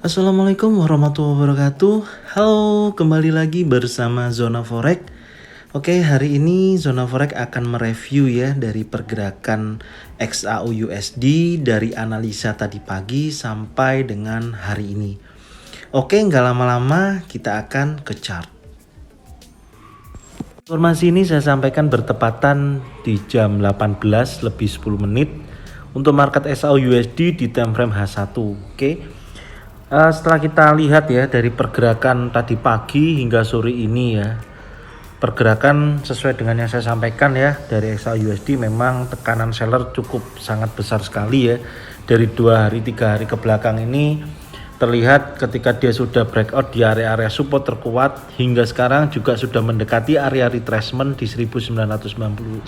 Assalamualaikum warahmatullahi wabarakatuh. Halo, kembali lagi bersama Zona Forex. Oke, hari ini Zona Forex akan mereview ya dari pergerakan XAU USD dari analisa tadi pagi sampai dengan hari ini. Oke, nggak lama-lama kita akan ke chart. Informasi ini saya sampaikan bertepatan di jam 18 lebih 10 menit untuk market XAU USD di time frame H1. Oke. Setelah kita lihat ya dari pergerakan tadi pagi hingga sore ini ya, pergerakan sesuai dengan yang saya sampaikan ya dari XAU USD memang tekanan seller cukup sangat besar sekali ya. Dari 2 hari 3 hari ke belakang ini terlihat ketika dia sudah breakout di area-area support terkuat hingga sekarang juga sudah mendekati area retracement di 1919.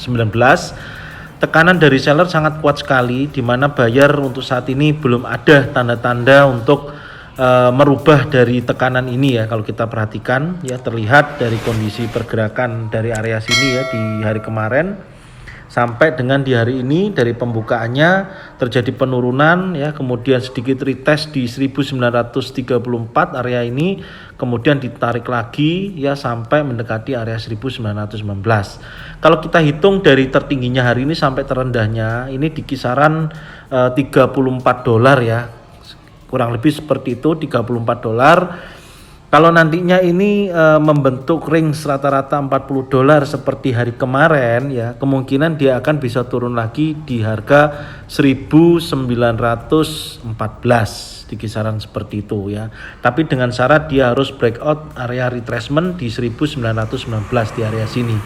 Tekanan dari seller sangat kuat sekali, di mana buyer untuk saat ini belum ada tanda-tanda untuk merubah dari tekanan ini ya. Kalau kita perhatikan ya, terlihat dari kondisi pergerakan dari area sini ya di hari kemarin sampai dengan di hari ini, dari pembukaannya terjadi penurunan ya, kemudian sedikit retest di 1934 area ini, kemudian ditarik lagi ya sampai mendekati area 1919. Kalau kita hitung dari tertingginya hari ini sampai terendahnya ini di kisaran $34 ya, kurang lebih seperti itu, $34. Kalau nantinya ini membentuk range rata-rata $40 seperti hari kemarin ya, kemungkinan dia akan bisa turun lagi di harga 1914 di kisaran seperti itu ya. Tapi dengan syarat dia harus breakout area retracement di 1919 di area sini.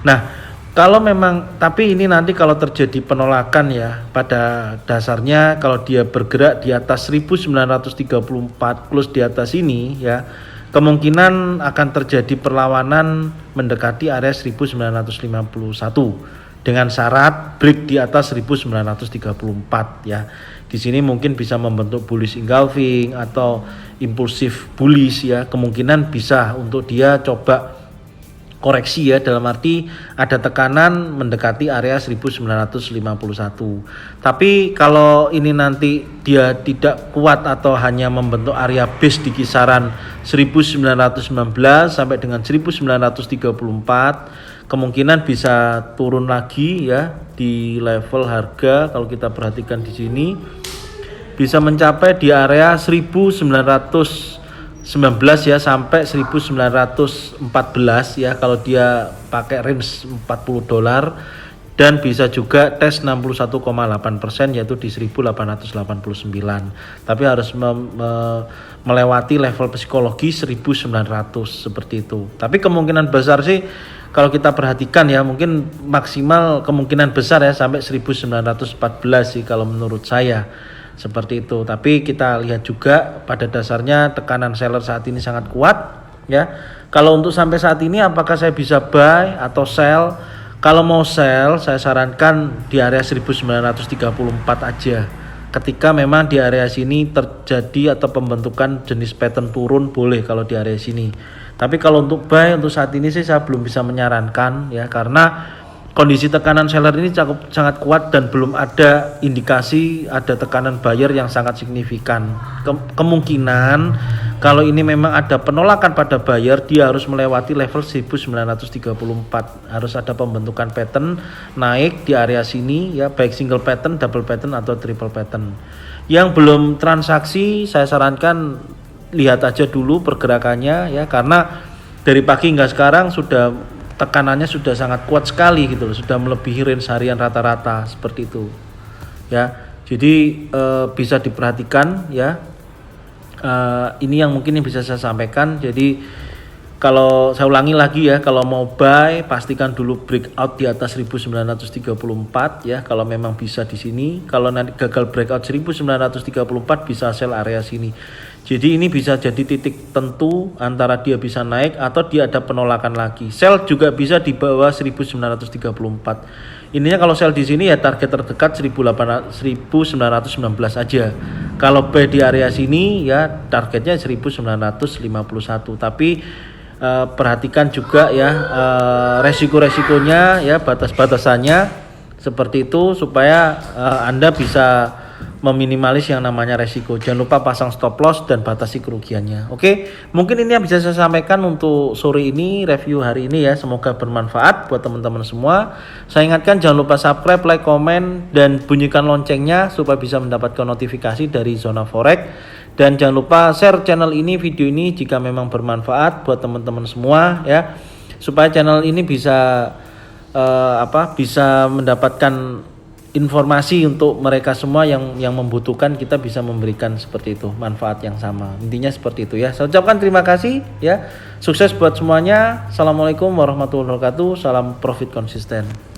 Nah, kalau memang, tapi ini nanti kalau terjadi penolakan ya, pada dasarnya kalau dia bergerak di atas 1934 plus di atas ini ya, kemungkinan akan terjadi perlawanan mendekati area 1951 dengan syarat break di atas 1934 ya. Di sini mungkin bisa membentuk bullish engulfing atau impulsif bullish ya, kemungkinan bisa untuk dia coba koreksi ya, dalam arti ada tekanan mendekati area 1951. Tapi kalau ini nanti dia tidak kuat atau hanya membentuk area base di kisaran 1919 sampai dengan 1934, kemungkinan bisa turun lagi ya di level harga. Kalau kita perhatikan di sini bisa mencapai di area 1919 ya sampai 1914 ya kalau dia pakai range $40, dan bisa juga tes 61,8% yaitu di 1889, tapi harus melewati level psikologi 1900 seperti itu. Tapi kemungkinan besar sih kalau kita perhatikan ya, mungkin maksimal kemungkinan besar ya sampai 1914 sih kalau menurut saya. Seperti itu. Tapi kita lihat juga pada dasarnya tekanan seller saat ini sangat kuat ya. Kalau untuk sampai saat ini apakah saya bisa buy atau sell? Kalau mau sell, saya sarankan di area 1934 aja. Ketika memang di area sini terjadi atau pembentukan jenis pattern turun, boleh kalau di area sini. Tapi kalau untuk buy untuk saat ini sih saya belum bisa menyarankan ya, karena kondisi tekanan seller ini sangat kuat dan belum ada indikasi ada tekanan buyer yang sangat signifikan. Kemungkinan kalau ini memang ada penolakan pada buyer, dia harus melewati level 1934. Harus ada pembentukan pattern naik di area sini ya, baik single pattern, double pattern atau triple pattern. Yang belum transaksi saya sarankan lihat aja dulu pergerakannya ya, karena dari pagi hingga sekarang sudah tekanannya sudah sangat kuat sekali gitu loh, sudah melebihi range harian rata-rata seperti itu ya. Jadi bisa diperhatikan ya, ini yang mungkin yang bisa saya sampaikan. Jadi kalau saya ulangi lagi ya, kalau mau buy pastikan dulu breakout di atas 1934 ya, kalau memang bisa di sini. Kalau nanti gagal breakout 1934 bisa sell area sini. Jadi ini bisa jadi titik tentu antara dia bisa naik atau dia ada penolakan lagi. Sell juga bisa di bawah 1934. Ininya kalau sell di sini ya target terdekat 1919 aja. Kalau buy di area sini ya targetnya 1951. Tapi perhatikan juga ya resiko-resikonya ya, batas-batasannya seperti itu supaya Anda bisa meminimalis yang namanya resiko. Jangan lupa pasang stop loss dan batasi kerugiannya. Oke, mungkin ini yang bisa saya sampaikan untuk sore ini, review hari ini ya. Semoga bermanfaat buat teman-teman semua. Saya ingatkan jangan lupa subscribe, like, komen, dan bunyikan loncengnya supaya bisa mendapatkan notifikasi dari Zona Forex. Dan jangan lupa share channel ini, video ini jika memang bermanfaat buat teman-teman semua ya, supaya channel ini bisa bisa mendapatkan informasi untuk mereka semua yang membutuhkan. Kita bisa memberikan seperti itu manfaat yang sama. Intinya seperti itu ya. Saya ucapkan terima kasih ya. Sukses buat semuanya. Assalamualaikum warahmatullahi wabarakatuh. Salam profit konsisten.